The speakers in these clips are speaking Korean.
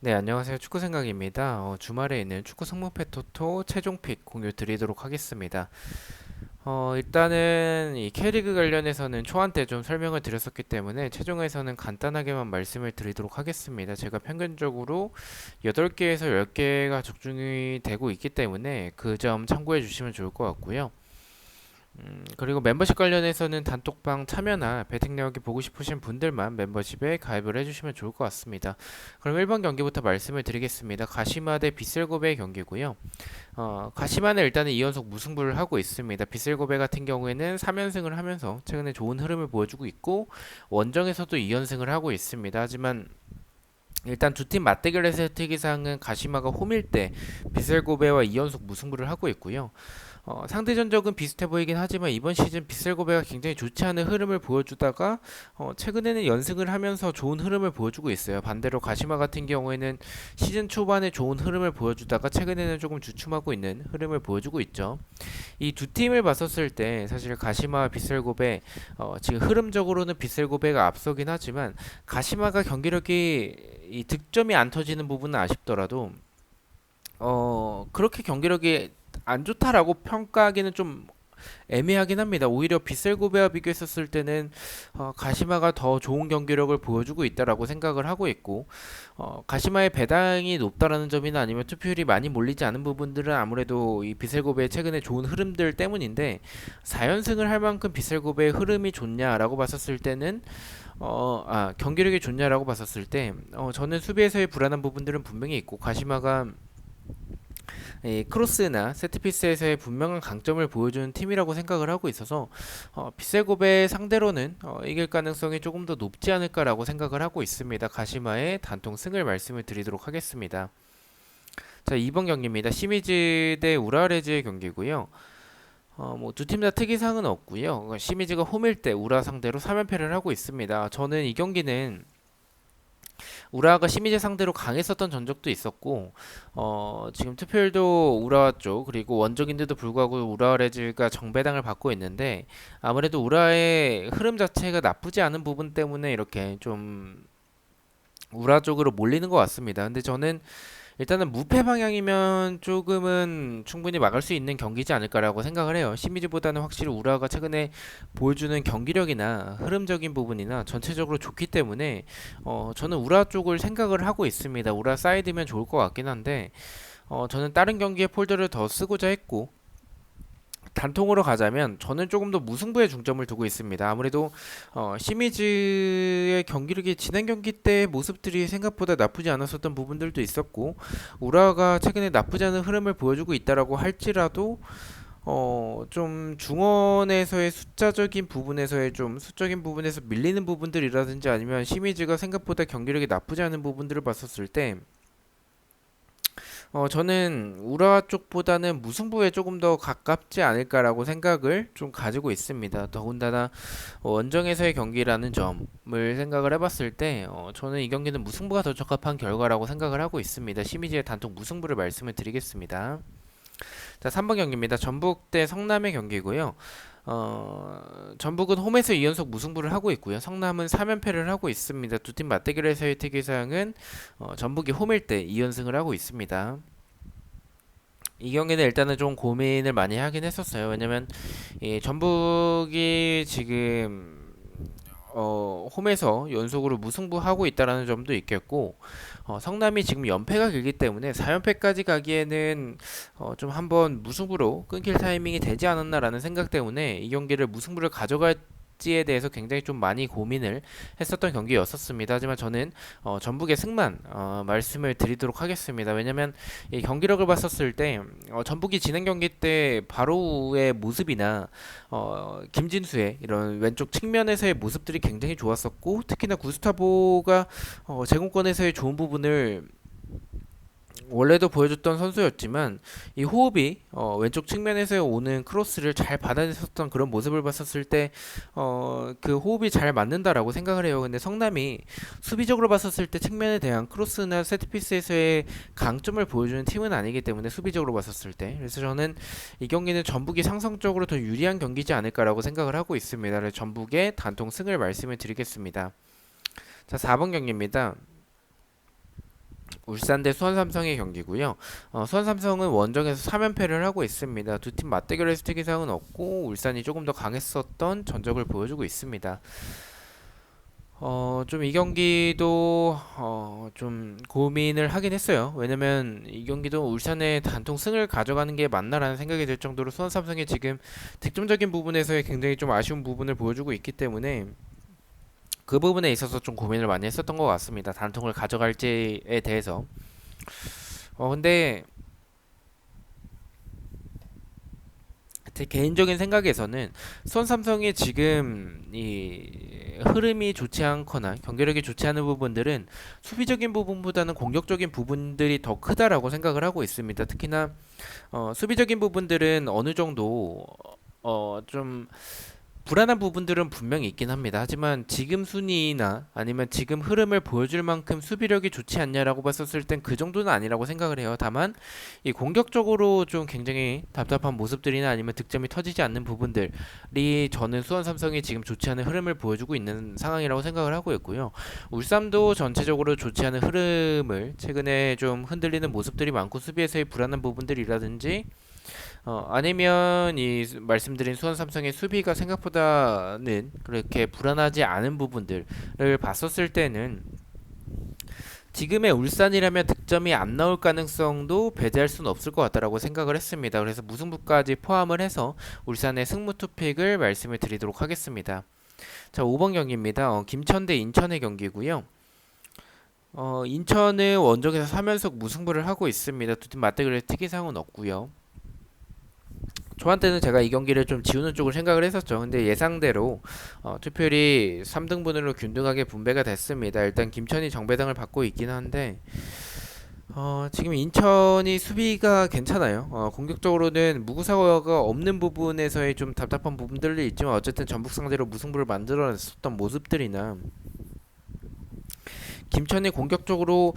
네, 안녕하세요. 축구생각입니다. 주말에 있는 축구 성문패 토토 최종 픽 공유 드리도록 하겠습니다. 일단은 이 K리그 관련해서는 초안 때 좀 설명을 드렸었기 때문에 최종에서는 간단하게만 말씀을 드리도록 하겠습니다. 제가 평균적으로 8개에서 10개가 적중이 되고 있기 때문에 그 점 참고해 주시면 좋을 것 같고요. 그리고 멤버십 관련해서는 단톡방 참여나 배팅 내역이 보고 싶으신 분들만 멤버십에 가입을 해주시면 좋을 것 같습니다. 그럼 1번 경기부터 말씀을 드리겠습니다. 가시마 대 비셀고베의 경기고요. 가시마는 일단은 2연속 무승부를 하고 있습니다. 비셀고베 같은 경우에는 3연승을 하면서 최근에 좋은 흐름을 보여주고 있고 원정에서도 2연승을 하고 있습니다. 하지만 일단 두 팀 맞대결에서의 특이사항은 가시마가 홈일 때 비셀고베와 2연속 무승부를 하고 있고요. 상대 전적은 비슷해 보이긴 하지만 이번 시즌 비셀고베가 굉장히 좋지 않은 흐름을 보여주다가 최근에는 연승을 하면서 좋은 흐름을 보여주고 있어요. 반대로 가시마 같은 경우에는 시즌 초반에 좋은 흐름을 보여주다가 최근에는 조금 주춤하고 있는 흐름을 보여주고 있죠. 이 두 팀을 봤었을 때 사실 가시마와 비셀고베 지금 흐름적으로는 비셀고베가 앞서긴 하지만 가시마가 경기력이 이 득점이 안 터지는 부분은 아쉽더라도 그렇게 경기력이 안 좋다라고 평가하기는 좀 애매하긴 합니다. 오히려 비셀고베와 비교했었을 때는 가시마가 더 좋은 경기력을 보여주고 있다라고 생각을 하고 있고 가시마의 배당이 높다라는 점이나 아니면 투표율이 많이 몰리지 않은 부분들은 아무래도 이 비셀고베의 최근에 좋은 흐름들 때문인데 4연승을 할 만큼 비셀고베의 흐름이 좋냐라고 봤었을 때는 경기력이 좋냐라고 봤었을 때 저는 수비에서의 불안한 부분들은 분명히 있고 가시마가 이 크로스나 세트피스에서의 분명한 강점을 보여주는 팀이라고 생각을 하고 있어서 비셀고베 상대로는 이길 가능성이 조금 더 높지 않을까라고 생각을 하고 있습니다. 가시마의 단통 승을 말씀을 드리도록 하겠습니다. 자, 2번 경기입니다. 시미즈 대 우라레즈의 경기고요. 뭐 두 팀 다 특이사항은 없고요. 시미즈가 홈일 때 우라 상대로 3연패를 하고 있습니다. 저는 이 경기는 우라가 시미즈 상대로 강했었던 전적도 있었고 지금 투표율도 우라 쪽 그리고 원적인데도 불구하고 우라레즈가 정배당을 받고 있는데 아무래도 우라의 흐름 자체가 나쁘지 않은 부분 때문에 이렇게 좀 우라 쪽으로 몰리는 것 같습니다. 근데 저는 일단은 무패 방향이면 조금은 충분히 막을 수 있는 경기지 않을까라고 생각을 해요. 시미즈보다는 확실히 우라가 최근에 보여주는 경기력이나 흐름적인 부분이나 전체적으로 좋기 때문에 저는 우라 쪽을 생각을 하고 있습니다. 우라 사이드면 좋을 것 같긴 한데 저는 다른 경기에 폴더를 더 쓰고자 했고 단통으로 가자면 저는 조금 더 무승부에 중점을 두고 있습니다. 아무래도 시미즈의 경기력이 지난 경기 때 모습들이 생각보다 나쁘지 않았었던 부분들도 있었고 우라가 최근에 나쁘지 않은 흐름을 보여주고 있다라고 할지라도 좀 중원에서의 숫자적인 부분에서의 좀 수적인 부분에서 밀리는 부분들이라든지 아니면 시미즈가 생각보다 경기력이 나쁘지 않은 부분들을 봤었을 때 저는 우라 쪽보다는 무승부에 조금 더 가깝지 않을까라고 생각을 좀 가지고 있습니다. 더군다나 원정에서의 경기라는 점을 생각을 해봤을 때 저는 이 경기는 무승부가 더 적합한 결과라고 생각을 하고 있습니다. 시미즈의 단독 무승부를 말씀을 드리겠습니다. 자, 3번 경기입니다. 전북 대 성남의 경기고요. 전북은 홈에서 2연속 무승부를 하고 있고요. 성남은 3연패를 하고 있습니다. 두 팀 맞대결에서의 특이사항은 전북이 홈일 때 2연승을 하고 있습니다. 이 경기는 일단은 좀 고민을 많이 하긴 했었어요. 왜냐면 이 전북이 지금 홈에서 연속으로 무승부하고 있다라는 점도 있겠고 성남이 지금 연패가 길기 때문에 4연패까지 가기에는 좀 한번 무승부로 끊길 타이밍이 되지 않았나라는 생각 때문에 이 경기를 무승부를 가져갈지에 대해서 굉장히 좀 많이 고민을 했었던 경기였었습니다. 하지만 저는 전북의 승만 말씀을 드리도록 하겠습니다. 왜냐면 이 경기력을 봤었을 때 전북이 지난 경기 때 바로의 모습이나 김진수의 이런 왼쪽 측면에서의 모습들이 굉장히 좋았었고 특히나 구스타보가 제공권에서의 좋은 부분을 원래도 보여줬던 선수였지만 이 호흡이 왼쪽 측면에서 오는 크로스를 잘 받아냈었던 그런 모습을 봤었을 때 그 호흡이 잘 맞는다라고 생각을 해요. 근데 성남이 수비적으로 봤었을 때 측면에 대한 크로스나 세트피스에서의 강점을 보여주는 팀은 아니기 때문에 수비적으로 봤었을 때 그래서 저는 이 경기는 전북이 상성적으로 더 유리한 경기지 않을까라고 생각을 하고 있습니다. 그래서 전북의 단통 승을 말씀을 드리겠습니다. 자, 4번 경기입니다. 울산 대 수원 삼성의 경기고요. 수원 삼성은 원정에서 3연패를 하고 있습니다. 두 팀 맞대결에서 특이사항은 없고 울산이 조금 더 강했었던 전적을 보여주고 있습니다. 좀 이 경기도 좀 고민을 하긴 했어요. 왜냐면 이 경기도 울산의 단통 승을 가져가는 게 맞나라는 생각이 들 정도로 수원 삼성이 지금 득점적인 부분에서의 굉장히 좀 아쉬운 부분을 보여주고 있기 때문에 그 부분에 있어서 좀 고민을 많이 했었던 것 같습니다. 단통을 가져갈지에 대해서. 근데 제 개인적인 생각에서는 수원 삼성이 지금 이 흐름이 좋지 않거나 경기력이 좋지 않은 부분들은 수비적인 부분보다는 공격적인 부분들이 더 크다라고 생각을 하고 있습니다. 특히나 수비적인 부분들은 어느 정도 좀 불안한 부분들은 분명히 있긴 합니다. 하지만 지금 순위나 아니면 지금 흐름을 보여줄 만큼 수비력이 좋지 않냐라고 봤었을 땐 그 정도는 아니라고 생각을 해요. 다만 이 공격적으로 좀 굉장히 답답한 모습들이나 아니면 득점이 터지지 않는 부분들이 저는 수원 삼성이 지금 좋지 않은 흐름을 보여주고 있는 상황이라고 생각을 하고 있고요. 울산도 전체적으로 좋지 않은 흐름을 최근에 좀 흔들리는 모습들이 많고 수비에서의 불안한 부분들이라든지 아니면 이 말씀드린 수원 삼성의 수비가 생각보다는 그렇게 불안하지 않은 부분들을 봤었을 때는 지금의 울산이라면 득점이 안 나올 가능성도 배제할 수는 없을 것 같다라고 생각을 했습니다. 그래서 무승부까지 포함을 해서 울산의 승무 투픽을 말씀을 드리도록 하겠습니다. 자, 5번 경기입니다. 김천 대 인천의 경기고요. 인천은 원정에서 3연속 무승부를 하고 있습니다. 두 팀 맞대결에 특이사항은 없고요. 저한테는 제가 이 경기를 좀 지우는 쪽을 생각을 했었죠. 근데 예상대로 투표율이 3등분으로 균등하게 분배가 됐습니다. 일단 김천이 정배당을 받고 있긴 한데 지금 인천이 수비가 괜찮아요. 공격적으로는 무구사가 없는 부분에서의 좀 답답한 부분들이 있지만 어쨌든 전북 상대로 무승부를 만들어냈었던 모습들이나 김천이 공격적으로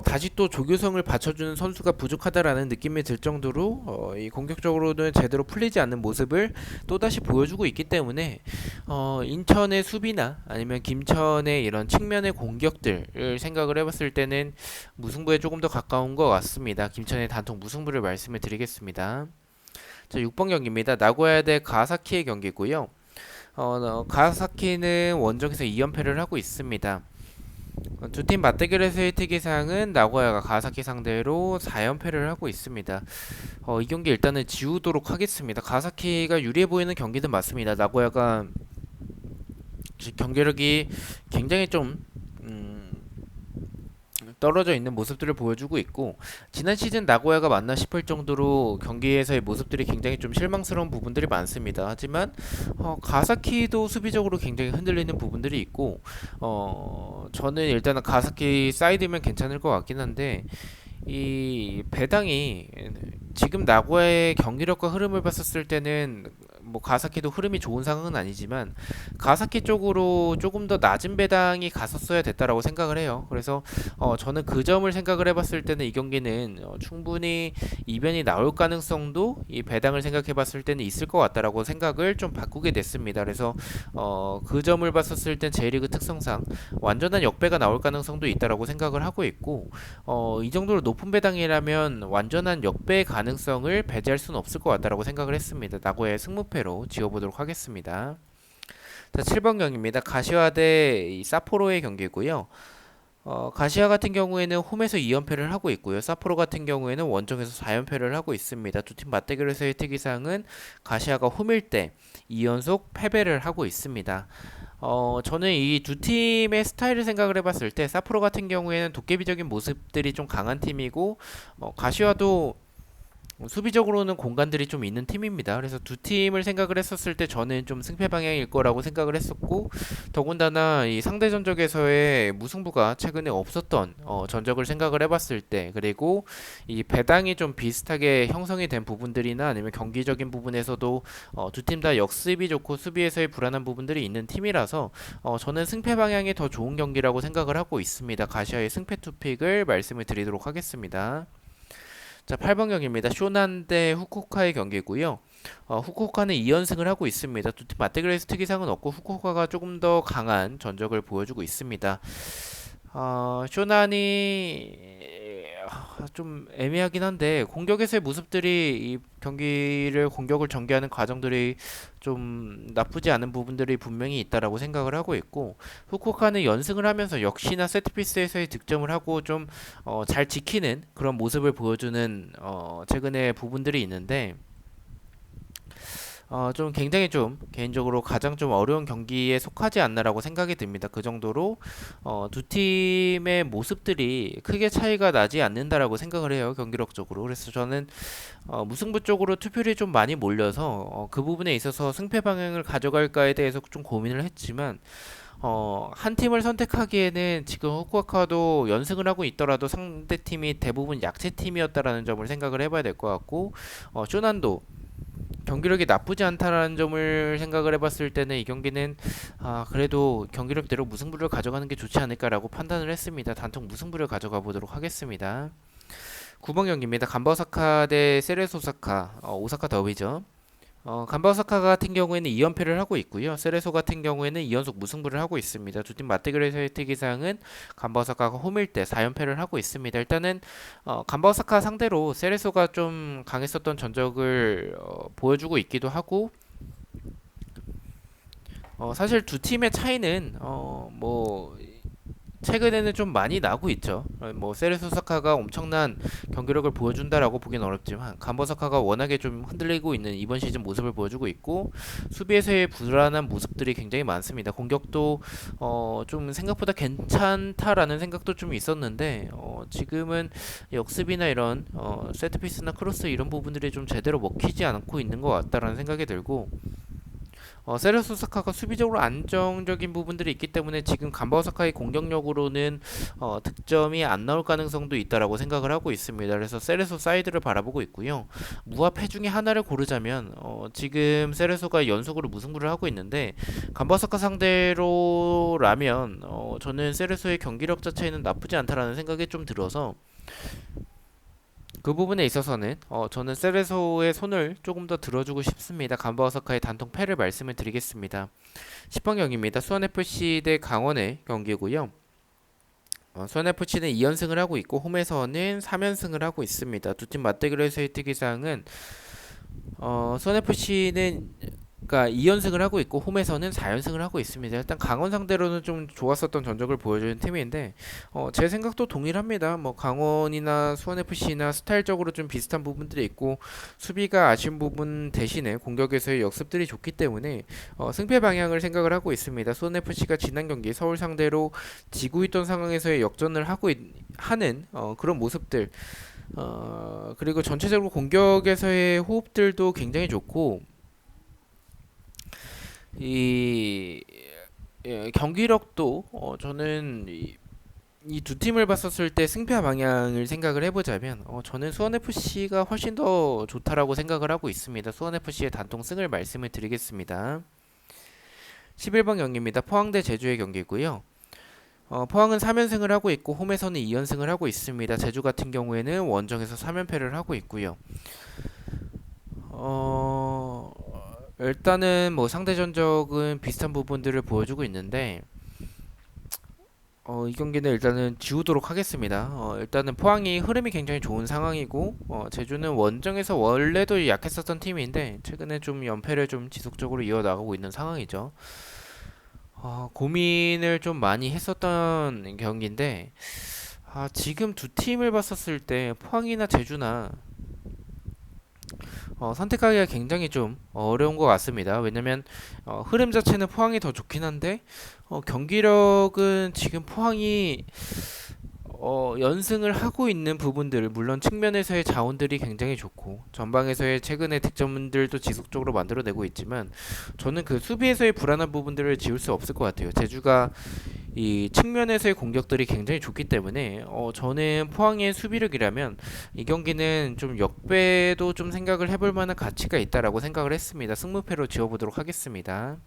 다시 또 조교성을 받쳐주는 선수가 부족하다라는 느낌이 들 정도로 이 공격적으로는 제대로 풀리지 않는 모습을 또다시 보여주고 있기 때문에 인천의 수비나 아니면 김천의 이런 측면의 공격들을 생각을 해봤을 때는 무승부에 조금 더 가까운 것 같습니다. 김천의 단통 무승부를 말씀을 드리겠습니다. 자, 6번 경기입니다. 나고야 대 가와사키의 경기고요. 가와사키는 원정에서 2연패를 하고 있습니다. 두 팀 맞대결에서의 특이사항은 나고야가 가와사키 상대로 4연패를 하고 있습니다. 이 경기 일단은 지우도록 하겠습니다. 가와사키가 유리해 보이는 경기는 맞습니다. 나고야가 경기력이 굉장히 좀 떨어져 있는 모습들을 보여주고 있고 지난 시즌 나고야가 맞나 싶을 정도로 경기에서의 모습들이 굉장히 좀 실망스러운 부분들이 많습니다. 하지만 가사키도 수비적으로 굉장히 흔들리는 부분들이 있고 저는 일단은 가사키 사이드면 괜찮을 것 같긴 한데 이 배당이 지금 나고야의 경기력과 흐름을 봤었을 때는 뭐 가사키도 흐름이 좋은 상황은 아니지만 가사키 쪽으로 조금 더 낮은 배당이 갔었어야 됐다라고 생각을 해요. 그래서 저는 그 점을 생각을 해봤을 때는 이 경기는 충분히 이변이 나올 가능성도 이 배당을 생각해봤을 때는 있을 것 같다라고 생각을 좀 바꾸게 됐습니다. 그래서 그 점을 봤었을 땐 J리그 특성상 완전한 역배가 나올 가능성도 있다라고 생각을 하고 있고 이 정도로 높은 배당이라면 완전한 역배의 가능성을 배제할 수는 없을 것 같다라고 생각을 했습니다. 나고야의 승무패로 지어보도록 하겠습니다. 자, 7번 경기입니다. 가시와 대 사포로의 경기고요. 가시와 같은 경우에는 홈에서 2연패를 하고 있고요. 사포로 같은 경우에는 원정에서 4연패를 하고 있습니다. 두 팀 맞대결에서의 특이사항은 가시아가 홈일 때 2연속 패배를 하고 있습니다. 저는 이 두 팀의 스타일을 생각을 해봤을 때 사포로 같은 경우에는 도깨비적인 모습들이 좀 강한 팀이고 가시와도 수비적으로는 공간들이 좀 있는 팀입니다. 그래서 두 팀을 생각을 했었을 때 저는 좀 승패 방향일 거라고 생각을 했었고 더군다나 이 상대 전적에서의 무승부가 최근에 없었던 전적을 생각을 해봤을 때 그리고 이 배당이 좀 비슷하게 형성이 된 부분들이나 아니면 경기적인 부분에서도 두 팀 다 역습이 좋고 수비에서의 불안한 부분들이 있는 팀이라서 저는 승패 방향이 더 좋은 경기라고 생각을 하고 있습니다. 가시아의 승패 투픽을 말씀을 드리도록 하겠습니다. 자, 8번 경기입니다. 쇼난 대 후쿠오카의 경기고요. 후쿠오카는 2연승을 하고 있습니다. 두 팀 맞대결에서 특이사항은 없고 후쿠오카가 조금 더 강한 전적을 보여주고 있습니다. 쇼난이 좀 애매하긴 한데 공격에서의 모습들이 이 경기를 공격을 전개하는 과정들이 좀 나쁘지 않은 부분들이 분명히 있다라고 생각을 하고 있고 후쿠오카는 연승을 하면서 역시나 세트피스에서의 득점을 하고 좀 잘 지키는 그런 모습을 보여주는 최근의 부분들이 있는데 좀 굉장히 좀 개인적으로 가장 좀 어려운 경기에 속하지 않나라고 생각이 듭니다. 그 정도로 두 팀의 모습들이 크게 차이가 나지 않는다라고 생각을 해요. 경기력적으로. 그래서 저는 무승부 쪽으로 투표율이 좀 많이 몰려서 그 부분에 있어서 승패 방향을 가져갈까에 대해서 좀 고민을 했지만 한 팀을 선택하기에는 지금 후쿠오카도 연승을 하고 있더라도 상대 팀이 대부분 약체 팀이었다라는 점을 생각을 해봐야 될 것 같고 쇼난도 경기력이 나쁘지 않다라는 점을 생각을 해봤을 때는 이 경기는 그래도 경기력대로 무승부를 가져가는 게 좋지 않을까라고 판단을 했습니다. 단통 무승부를 가져가 보도록 하겠습니다. 9번 경기입니다. 간바오사카 대 세레소사카 오사카 더비죠. 간바오사카 같은 경우에는 2연패를 하고 있고요. 세레소 같은 경우에는 2연속 무승부를 하고 있습니다. 두 팀 맞대결에서의 특이사항은 간바오사카가 홈일 때 4연패를 하고 있습니다. 일단은 간바오사카 상대로 세레소가 좀 강했었던 전적을 보여주고 있기도 하고 사실 두 팀의 차이는 뭐 최근에는 좀 많이 나고 있죠. 뭐 세레소사카가 엄청난 경기력을 보여준다라고 보기는 어렵지만 간버사카가 워낙에 좀 흔들리고 있는 이번 시즌 모습을 보여주고 있고 수비에서의 불안한 모습들이 굉장히 많습니다. 공격도 좀 생각보다 괜찮다라는 생각도 좀 있었는데 지금은 역습이나 이런 세트피스나 크로스 이런 부분들이 좀 제대로 먹히지 않고 있는 것 같다라는 생각이 들고 세레스 오사카가 수비적으로 안정적인 부분들이 있기 때문에 지금 간바 오사카의 공격력으로는 득점이 안 나올 가능성도 있다라고 생각을 하고 있습니다. 그래서 세레소 사이드를 바라보고 있고요. 무합패 중에 하나를 고르자면 지금 세레소가 연속으로 무승부를 하고 있는데 간바 오사카 상대로라면 저는 세레소의 경기력 자체는 나쁘지 않다라는 생각이 좀 들어서 그 부분에 있어서는 저는 세레소의 손을 조금 더 들어주고 싶습니다. 간바오사카의 단통 패를 말씀을 드리겠습니다. 10번 경기입니다. 수원FC 대 강원의 경기고요. 수원FC는 2연승을 하고 있고 홈에서는 3연승을 하고 있습니다. 두 팀 맞대결에서의 특이사항은 수원FC는 그러니까 2연승을 하고 있고 홈에서는 4연승을 하고 있습니다. 일단 강원 상대로는 좀 좋았었던 전적을 보여주는 팀인데 제 생각도 동일합니다. 뭐 강원이나 수원FC나 스타일적으로 좀 비슷한 부분들이 있고 수비가 아쉬운 부분 대신에 공격에서의 역습들이 좋기 때문에 승패 방향을 생각을 하고 있습니다. 수원FC가 지난 경기 서울 상대로 지고 있던 상황에서의 역전을 하는 그런 모습들 그리고 전체적으로 공격에서의 호흡들도 굉장히 좋고 이 경기력도 저는 이 두 팀을 봤었을 때 승패 방향을 생각을 해보자면 저는 수원FC가 훨씬 더 좋다라고 생각을 하고 있습니다. 수원FC의 단통 승을 말씀을 드리겠습니다. 11번 경기입니다. 포항 대 제주의 경기고요. 포항은 3연승을 하고 있고 홈에서는 2연승을 하고 있습니다. 제주 같은 경우에는 원정에서 3연패를 하고 있고요. 일단은 뭐 상대 전적은 비슷한 부분들을 보여주고 있는데 이 경기는 일단은 지우도록 하겠습니다. 일단은 포항이 흐름이 굉장히 좋은 상황이고 제주는 원정에서 원래도 약했었던 팀인데 최근에 좀 연패를 좀 지속적으로 이어나가고 있는 상황이죠. 고민을 좀 많이 했었던 경기인데 지금 두 팀을 봤었을 때 포항이나 제주나 선택하기가 굉장히 좀 어려운 것 같습니다. 왜냐면 흐름 자체는 포항이 더 좋긴 한데 경기력은 지금 포항이 연승을 하고 있는 부분들 물론 측면에서의 자원들이 굉장히 좋고 전방에서의 최근의 득점들도 지속적으로 만들어내고 있지만 저는 그 수비에서의 불안한 부분들을 지울 수 없을 것 같아요. 제주가 이 측면에서의 공격들이 굉장히 좋기 때문에 저는 포항의 수비력이라면 이 경기는 좀 역배도 좀 생각을 해볼 만한 가치가 있다라고 생각을 했습니다. 승무패로 지어보도록 하겠습니다.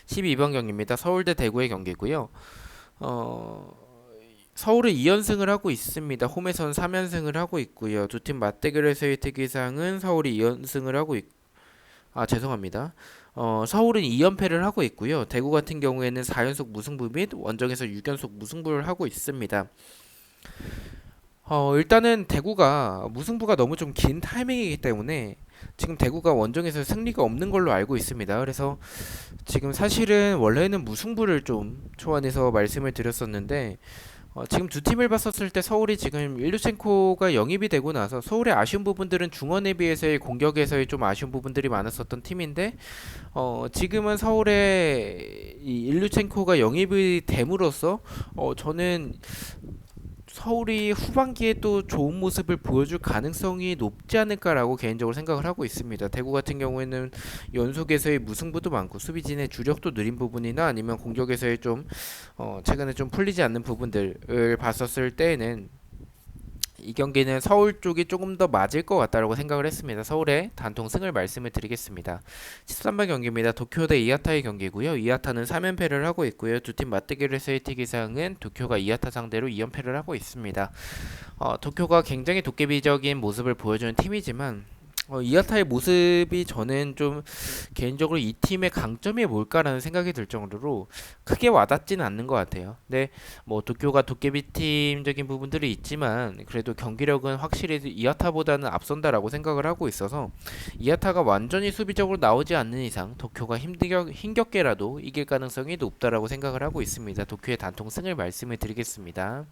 12번 경기입니다. 서울대 대구의 경기고요. 서울은 2연승을 하고 있습니다. 홈에선 3연승을 하고 있고요. 두 팀 맞대결에서의 특이사항은 서울이 2연승을 하고 죄송합니다. 서울은 2연패를 하고 있고요. 대구 같은 경우에는 4연속 무승부 및 원정에서 6연속 무승부를 하고 있습니다. 일단은 대구가 무승부가 너무 좀 긴 타이밍이기 때문에 지금 대구가 원정에서 승리가 없는 걸로 알고 있습니다. 그래서 지금 사실은 원래는 무승부를 좀 초안해서 말씀을 드렸었는데 지금 두 팀을 봤었을 때 서울이 지금 일루첸코가 영입이 되고 나서 서울의 아쉬운 부분들은 중원에 비해서의 공격에서의 좀 아쉬운 부분들이 많았었던 팀인데 지금은 서울의 이 일루첸코가 영입이 됨으로써 저는 서울이 후반기에 또 좋은 모습을 보여줄 가능성이 높지 않을까라고 개인적으로 생각을 하고 있습니다. 대구 같은 경우에는 연속에서의 무승부도 많고 수비진의 주력도 느린 부분이나 아니면 공격에서의 좀 최근에 좀 풀리지 않는 부분들을 봤었을 때에는 이 경기는 서울 쪽이 조금 더 맞을 것 같다라고 생각을 했습니다. 서울의 단통 승을 말씀을 드리겠습니다. 13번 경기입니다. 도쿄 대 이하타의 경기고요. 이하타는 3연패를 하고 있고요. 두 팀 맞대결에서의 특이사항은 도쿄가 이하타 상대로 2연패를 하고 있습니다. 도쿄가 굉장히 도깨비적인 모습을 보여주는 팀이지만 이하타의 모습이 저는 좀 개인적으로 이 팀의 강점이 뭘까라는 생각이 들 정도로 크게 와닿지는 않는 것 같아요. 근데 뭐 도쿄가 도깨비 팀적인 부분들이 있지만 그래도 경기력은 확실히 이하타보다는 앞선다라고 생각을 하고 있어서 이하타가 완전히 수비적으로 나오지 않는 이상 도쿄가 힘겹게라도 이길 가능성이 높다라고 생각을 하고 있습니다. 도쿄의 단통 승을 말씀을 드리겠습니다.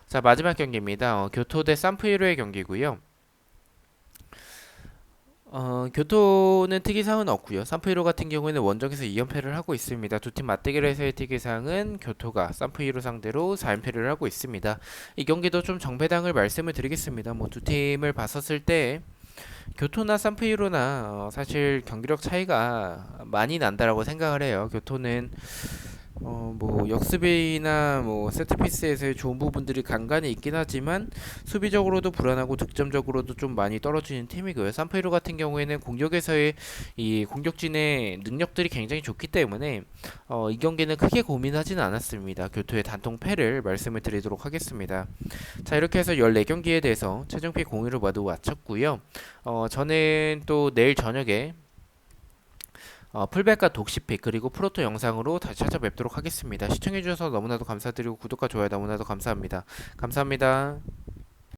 자, 마지막 경기입니다. 교토 대 산프이로의 경기고요. 교토는 특이사항은 없고요. 산프이로 같은 경우에는 원정에서 2연패를 하고 있습니다. 두 팀 맞대결에서의 특이사항은 교토가 산프이로 상대로 4연패를 하고 있습니다. 이 경기도 좀 정배당을 말씀을 드리겠습니다. 뭐 두 팀을 봤었을 때 교토나 산프이로나 사실 경기력 차이가 많이 난다라고 생각을 해요. 교토는 뭐 역습이나 뭐 세트피스에서의 좋은 부분들이 간간히 있긴 하지만 수비적으로도 불안하고 득점적으로도 좀 많이 떨어지는 팀이고요. 산페이로 같은 경우에는 공격에서의 이 공격진의 능력들이 굉장히 좋기 때문에 이 경기는 크게 고민하지는 않았습니다. 교토의 단통 패를 말씀을 드리도록 하겠습니다. 자, 이렇게 해서 14경기에 대해서 최종픽 공유를 모두 마쳤고요. 저는 또 내일 저녁에 풀백과 독시픽 그리고 프로토 영상으로 다시 찾아뵙도록 하겠습니다. 시청해주셔서 너무나도 감사드리고 구독과 좋아요 너무나도 감사합니다. 감사합니다.